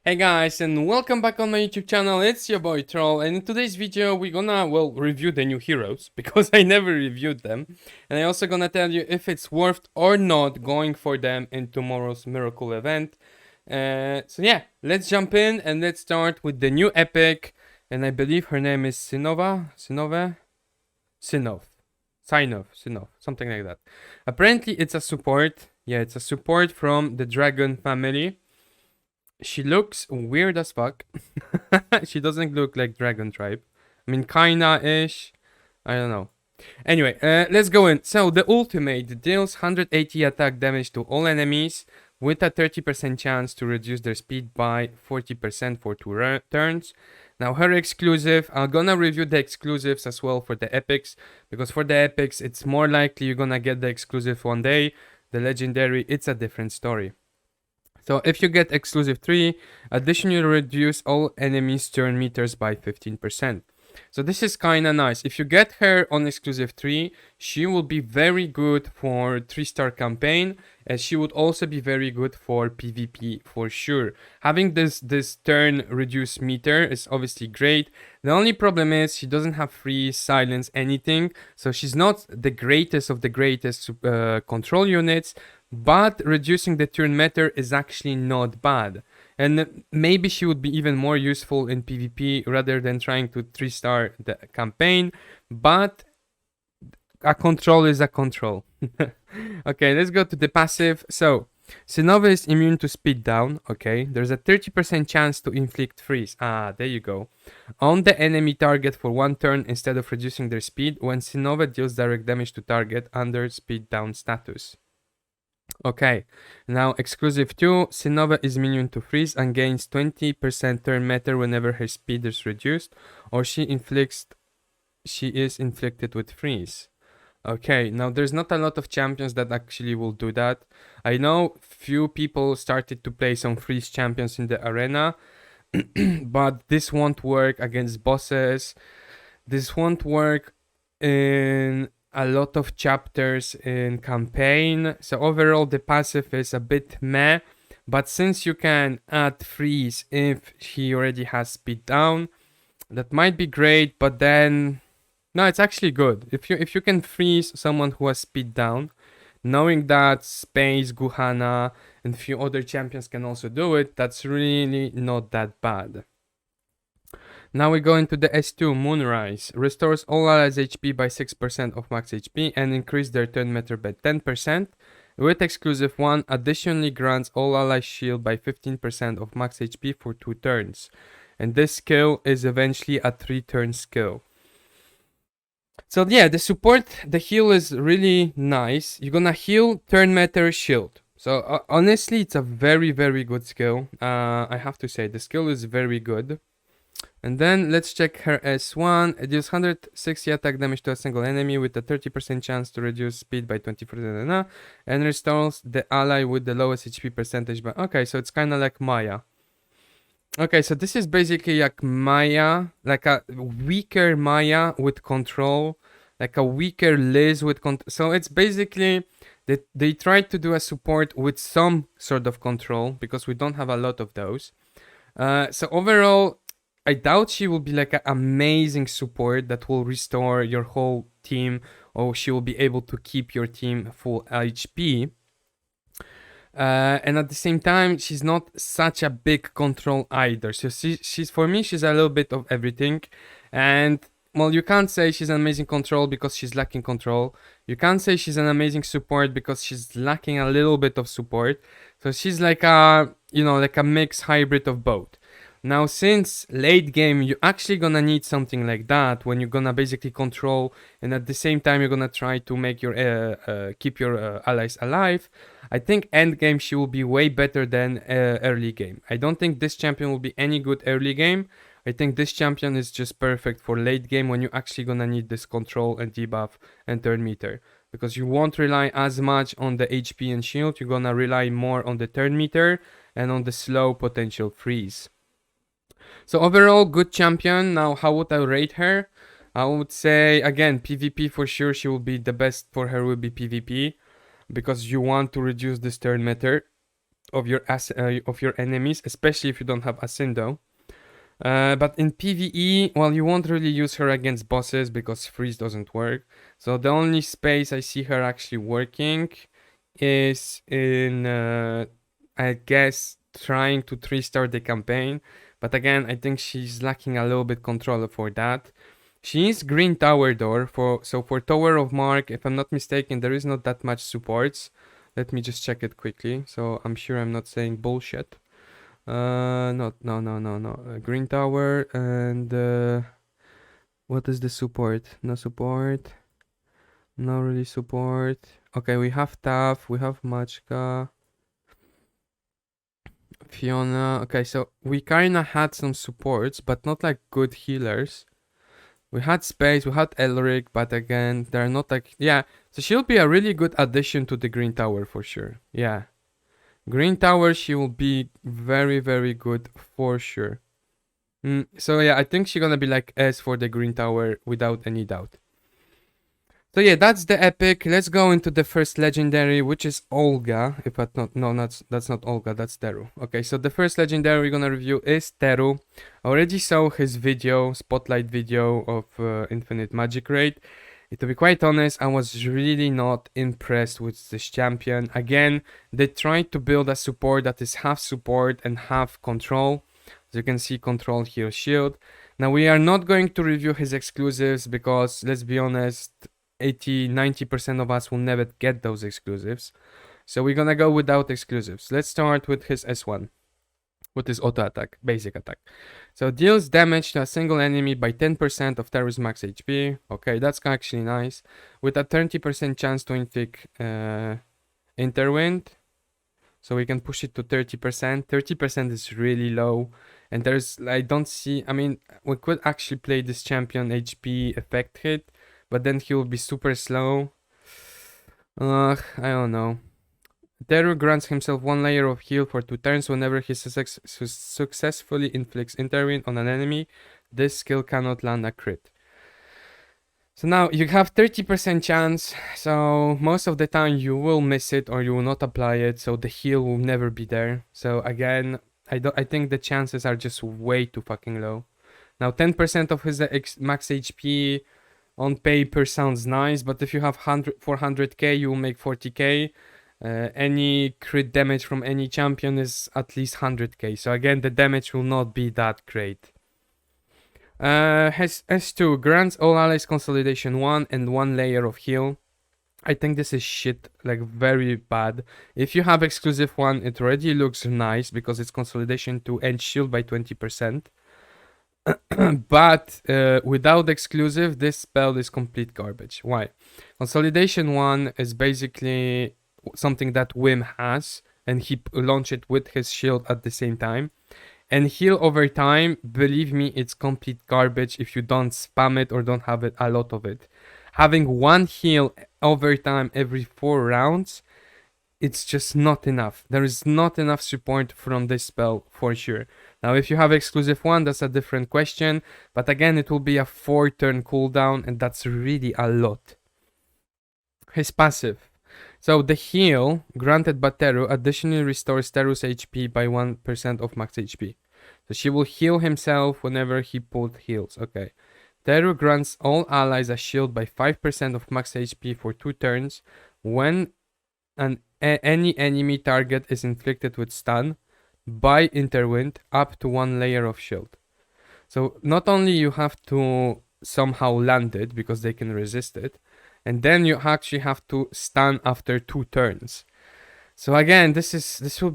Hey guys, and welcome back on my YouTube channel. It's your boy Troll, and in today's video we're gonna review the new heroes because I never reviewed them, and I also gonna tell you if it's worth or not going for them in tomorrow's miracle event. So yeah, let's jump in and let's start with the new epic, and I believe her name is Sinov, something like that. Apparently it's a support. Yeah, it's a support from the dragon family. She looks weird as fuck. She doesn't look like Dragon Tribe. I mean, kinda-ish. I don't know. Anyway, let's go in. So, the ultimate deals 180 attack damage to all enemies with a 30% chance to reduce their speed by 40% for 2 turns. Now, her exclusive, I'm gonna review the exclusives as well for the epics, because for the epics, it's more likely you're gonna get the exclusive one day. The legendary, it's a different story. So if you get exclusive 3, additionally reduce all enemies turn meters by 15%. So this is kinda nice. If you get her on exclusive 3, she will be very good for 3-star campaign, and she would also be very good for PvP for sure. Having this turn reduce meter is obviously great. The only problem is she doesn't have freeze, silence, anything. So she's not the greatest of the greatest control units, but reducing the turn meter is actually not bad. And maybe she would be even more useful in PvP rather than trying to 3-star the campaign. But a control is a control. Okay, let's go to the passive. So, Sinova is immune to speed down. Okay, there's a 30% chance to inflict freeze. There you go. On the enemy target for 1 turn instead of reducing their speed when Sinova deals direct damage to target under speed down status. Okay, now exclusive 2, Sinova is immune to freeze and gains 20% turn meter whenever her speed is reduced or she is inflicted with freeze. Okay, now there's not a lot of champions that actually will do that. I know few people started to play some freeze champions in the arena, but this won't work against bosses. This won't work in a lot of chapters in campaign. So overall the passive is a bit meh, but since you can add freeze if he already has speed down, that might be great. But then no, it's actually good if you can freeze someone who has speed down, knowing that Space, Guhana, and a few other champions can also do it. That's really not that bad. Now we go into the S2, Moonrise. Restores all allies HP by 6% of max HP and increase their turn meter by 10%. With exclusive 1, additionally grants all allies shield by 15% of max HP for 2 turns. And this skill is eventually a 3-turn skill. So yeah, the support, the heal is really nice. You're gonna heal, turn meter, shield. So honestly, it's a very, very good skill. I have to say, the skill is very good. And then let's check her S1. It deals 160 attack damage to a single enemy with a 30% chance to reduce speed by 20% and restores the ally with the lowest HP percentage. But okay, so it's kind of like Maya. Okay, so this is basically like Maya, like a weaker Maya with control, like a weaker Liz with control. So it's basically they tried to do a support with some sort of control because we don't have a lot of those. So overall, I doubt she will be like an amazing support that will restore your whole team, or she will be able to keep your team full HP. And at the same time, she's not such a big control either. So she's for me, she's a little bit of everything. And well, you can't say she's an amazing control because she's lacking control. You can't say she's an amazing support because she's lacking a little bit of support. So she's like a, like a mixed hybrid of both. Now, since late game, you're actually gonna need something like that when you're gonna basically control, and at the same time you're gonna try to make your keep your allies alive. I think end game she will be way better than early game. I don't think this champion will be any good early game. I think this champion is just perfect for late game when you're actually gonna need this control and debuff and turn meter, because you won't rely as much on the HP and shield. You're gonna rely more on the turn meter and on the slow potential freeze. So overall, good champion. Now, how would I rate her? I would say, again, PvP for sure. She will be the best for her will be PvP, because you want to reduce this turn meter. of your enemies, especially if you don't have Asindo. But in PvE, well, you won't really use her against bosses because freeze doesn't work. So the only space I see her actually working is in, I guess, trying to 3-star the campaign. But again, I think she's lacking a little bit control for that. She is green tower door so for Tower of Mark, if I'm not mistaken, there is not that much supports. Let me just check it quickly. So I'm sure I'm not saying bullshit. Not no no no no. Green tower and what is the support? No support. No really support. Okay, we have Taff, we have Machka, Fiona. Okay, so we kinda had some supports, but not like good healers. We had Space, we had Elric, but again, they're not like, yeah. So she'll be a really good addition to the Green Tower for sure. Yeah. Green Tower, she will be very, very good for sure. So yeah, I think she's gonna be like S for the Green Tower without any doubt. So yeah, that's the epic. Let's go into the first legendary, which is Olga. If I not no, that's not Olga, that's Taro. Okay, so the first legendary we're gonna review is Taro. I already saw his video, spotlight video of Infinite Magicraid. To be quite honest, I was really not impressed with this champion. Again, they tried to build a support that is half support and half control. As you can see, control, heal, shield. Now we are not going to review his exclusives because, let's be honest, 80-90% of us will never get those exclusives. So we're gonna go without exclusives. Let's start with his S1. With his auto attack, basic attack. So deals damage to a single enemy by 10% of Taro's max HP. Okay, that's actually nice. With a 30% chance to inflict Interwind. So we can push it to 30%. 30% is really low. And there's, I don't see, I mean, we could actually play this champion HP effect hit, but then he will be super slow. I don't know. Taro grants himself 1 layer of heal for 2 turns whenever he successfully inflicts Interwind on an enemy. This skill cannot land a crit. So now you have 30% chance, so most of the time you will miss it or you will not apply it, so the heal will never be there. So again, I think the chances are just way too fucking low. Now 10% of his max HP on paper sounds nice, but if you have 400k, you will make 40k. Any crit damage from any champion is at least 100k. So again, the damage will not be that great. Has S2 grants all allies consolidation 1 and 1 layer of heal. I think this is shit, like very bad. If you have exclusive 1, it already looks nice because it's consolidation 2 and shield by 20%. But without exclusive, this spell is complete garbage. Why? Consolidation 1 is basically something that Wim has, and he launched it with his shield at the same time. And heal over time, believe me, it's complete garbage if you don't spam it or don't have it, a lot of it. Having 1 heal over time every 4 rounds, it's just not enough. There is not enough support from this spell for sure. Now, if you have exclusive 1, that's a different question. But again, it will be a 4-turn cooldown, and that's really a lot. His passive. So the heal granted by Taro additionally restores Taro's HP by 1% of max HP. So she will heal himself whenever he pulled heals. Okay. Taro grants all allies a shield by 5% of max HP for 2 turns when any enemy target is inflicted with stun by Interwind up to 1 layer of shield. So not only you have to somehow land it because they can resist it, and then you actually have to stun after 2 turns. So again, this is so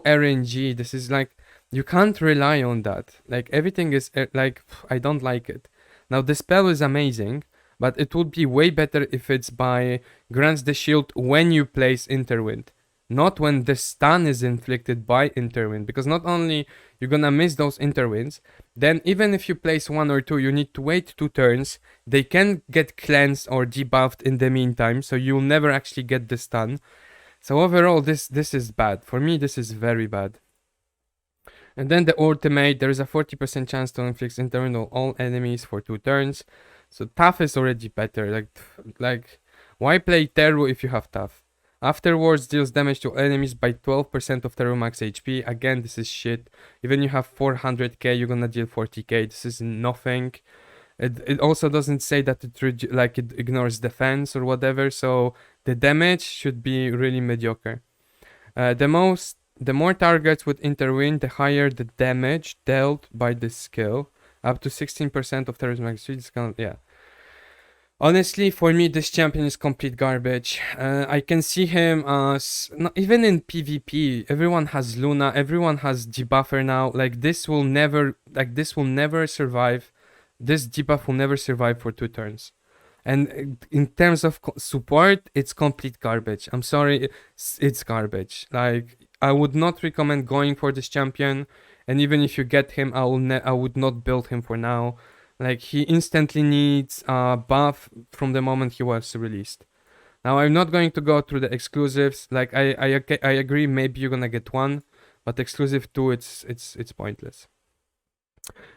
RNG. This is like, you can't rely on that. Like everything is like, I don't like it. Now the spell is amazing, but it would be way better if it's by grants the shield when you place Interwind, not when the stun is inflicted by Interwind, because not only you're gonna miss those Interwinds, then even if you place 1 or 2, you need to wait 2 turns. They can get cleansed or debuffed in the meantime, so you'll never actually get the stun. So overall, this is bad. For me, this is very bad. And then the ultimate, there is a 40% chance to inflict Interwind on all enemies for 2 turns. So tough is already better. Like why play Taro if you have tough? Afterwards, deals damage to enemies by 12% of Taro max HP. Again, this is shit. Even you have 400k, you're gonna deal 40k. This is nothing. It also doesn't say that it ignores defense or whatever. So the damage should be really mediocre. The more targets would intervene, the higher the damage dealt by this skill. Up to 16% of Taro's max HP. Yeah. Honestly, for me, this champion is complete garbage. I can see him as even in PvP. Everyone has Luna. Everyone has debuffer now. This will never survive. This debuff will never survive for 2 turns. And in terms of support, it's complete garbage. I'm sorry, it's garbage. I would not recommend going for this champion. And even if you get him, I would not build him for now. He instantly needs a buff from the moment he was released. Now, I'm not going to go through the exclusives. I agree, maybe you're gonna get one, but exclusive 2, it's pointless.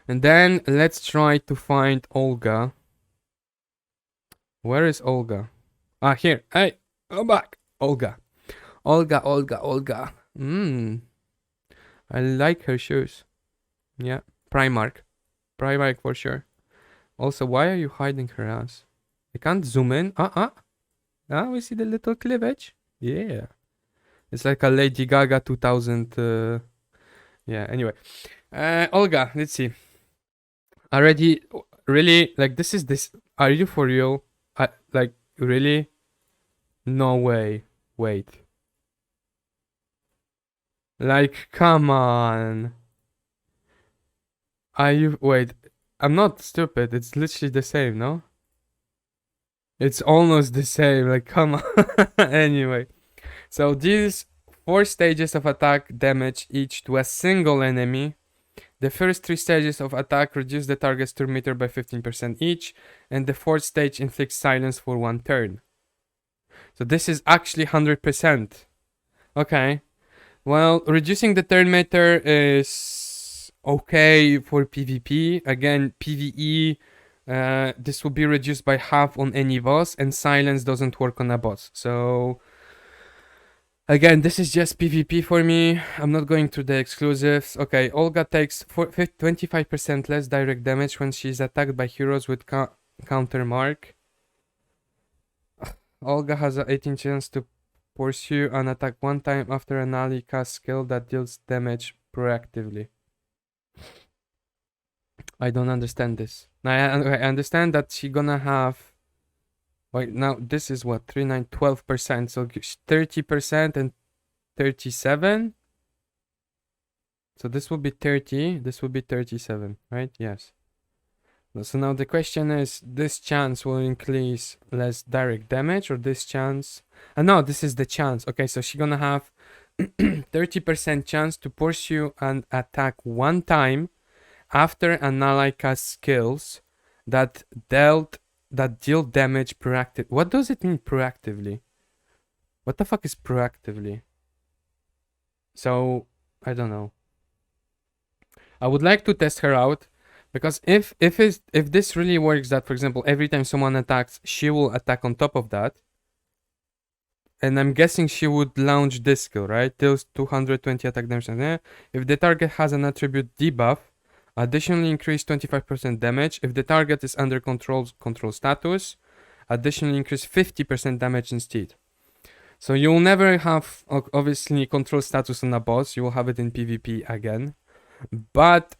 And then let's try to find Olga. Where is Olga? Ah, here. Hey, I'm back. Olga. Olga. I like her shoes. Yeah, Primark for sure. Also, why are you hiding her ass? I can't zoom in. We see the little cleavage. Yeah. It's like a Lady Gaga 2000. Yeah, anyway. Olga, let's see. Already, really? This. Are you for real? Really? No way. Wait. Come on. Wait. I'm not stupid. It's literally the same, no? It's almost the same. Come on. Anyway. So these 4 stages of attack damage each to a single enemy. The first 3 stages of attack reduce the target's turn meter by 15% each. And the 4th stage inflicts silence for 1 turn. So this is actually 100%. Okay. Well, reducing the turn meter is okay for PvP. Again, PvE, this will be reduced by half on any boss, and silence doesn't work on a boss. So, again, this is just PvP for me. I'm not going through the exclusives. Okay, Olga takes 25% less direct damage when she's attacked by heroes with counter mark. Olga has an 18 chance to pursue an attack 1 time after an ally casts skill that deals damage proactively. I don't understand this. I understand that she's gonna have... Wait, now this is what? 12%. So 30% and 37? So this will be 30. This will be 37, right? Yes. So now the question is, this chance will increase less direct damage, or this chance? No, this is the chance. Okay, so she's gonna have 30% chance to pursue an attack 1 time after an ally casts skills that deal damage proactively. What does it mean proactively? What the fuck is proactively? So I don't know. I would like to test her out. Because if this really works, that for example every time someone attacks, she will attack on top of that, and I'm guessing she would launch this skill, right? Deals 220 attack damage. If the target has an attribute debuff, additionally increase 25% damage. If the target is under control status, additionally increase 50% damage instead. So you'll never have obviously control status on a boss. You will have it in PvP again, but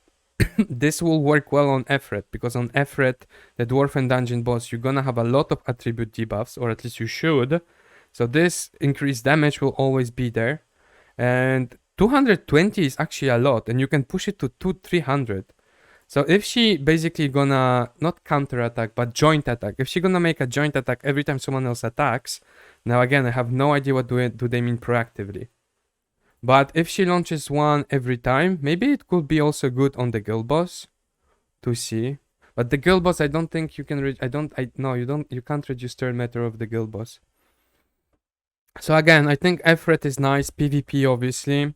this will work well on Efret, because on Efret, the Dwarven Dungeon boss, you're gonna have a lot of attribute debuffs, or at least you should. So this increased damage will always be there. And 220 is actually a lot, and you can push it to 300. So if she basically gonna, not counter attack, but joint attack, if she gonna make a joint attack every time someone else attacks, now again, I have no idea what do they mean proactively. But if she launches one every time, maybe it could be also good on the guild boss to see. But the guild boss, I don't think you can you can't reduce turn meter of the guild boss. So again, I think Efret is nice, PvP obviously.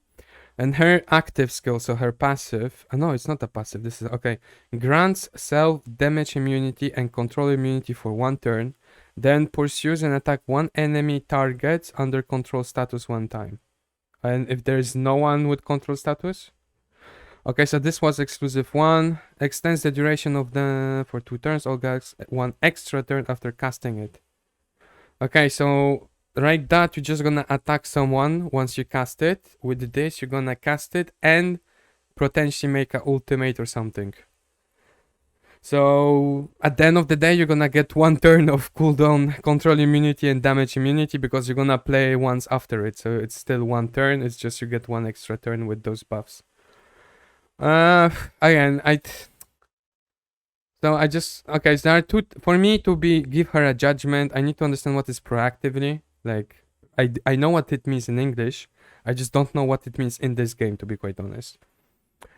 And her active skill, so her passive, no, it's not a passive, this is, okay. Grants self damage immunity and control immunity for 1 turn. Then pursues and attack one enemy target under control status one time. And if there's no one with control status. Okay, so this was exclusive one. Extends the duration of the for 2 turns. Olga gets 1 extra turn after casting it. Okay, so like that, you're just gonna attack someone once you cast it. With this, you're gonna cast it and potentially make an ultimate or something. So at the end of the day, you're gonna get 1 turn of cooldown, control immunity, and damage immunity because you're gonna play once after it. So it's still 1 turn. It's just you get 1 extra turn with those buffs. Again, so I just okay. So there are two for me to give her a judgment. I need to understand what is proactively. Like I know what it means in English. I just don't know what it means in this game, to be quite honest.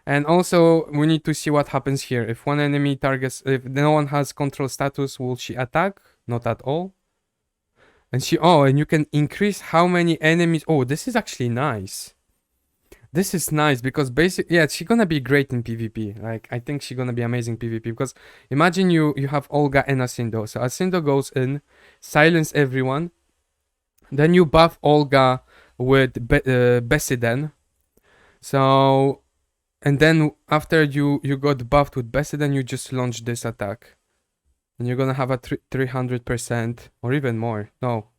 And also, we need to see what happens here. If one enemy targets, if no one has control status, will she attack? Not at all. And and you can increase how many enemies. Oh, this is actually nice. This is nice because she's gonna be great in PvP. Like, I think she's gonna be amazing PvP because imagine you have Olga and Asindo. So Asindo goes in, silence everyone. Then you buff Olga with Besiden. So, and then after you got buffed with Besiden, you just launch this attack. And you're gonna have a 300% or even more. No,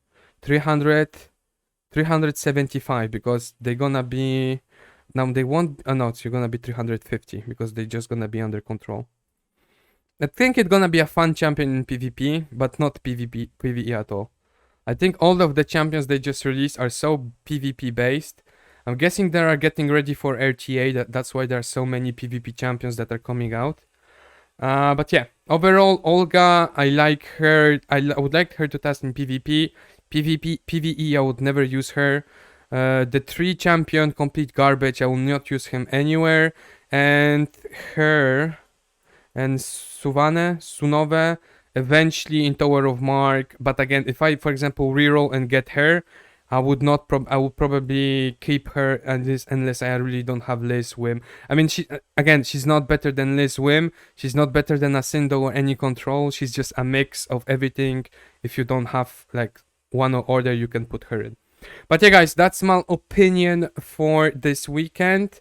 375 because they're gonna be... Now they won't... no, you're gonna be 350 because they're just gonna be under control. I think it's gonna be a fun champion in PvP, but not PvE at all. I think all of the champions they just released are so PvP based. I'm guessing they are getting ready for RTA, that's why there are so many PvP champions that are coming out. But yeah, overall, Olga, I like her. I would like her to test in PvP. PvE, I would never use her. The 3 champion, complete garbage. I will not use him anywhere. And her and Sinova, eventually in Tower of Mark. But again, if I, for example, reroll and get her, I would not. I would probably keep her unless I really don't have Liz Wim. I mean, she's not better than Liz Wim. She's not better than Asindo or any control. She's just a mix of everything. If you don't have like one order, you can put her in. But yeah, guys, that's my opinion for this weekend.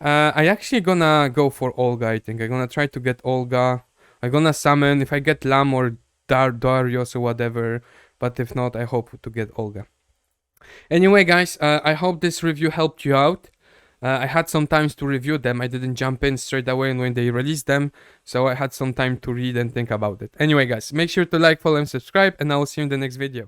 I actually gonna go for Olga. I think I'm gonna try to get Olga. I'm gonna summon if I get Lam or Darius or whatever. But if not, I hope to get Olga. Anyway, guys, I hope this review helped you out. I had some time to review them. I didn't jump in straight away when they released them, so I had some time to read and think about it. Anyway, guys, make sure to like, follow, and subscribe, and I will see you in the next video.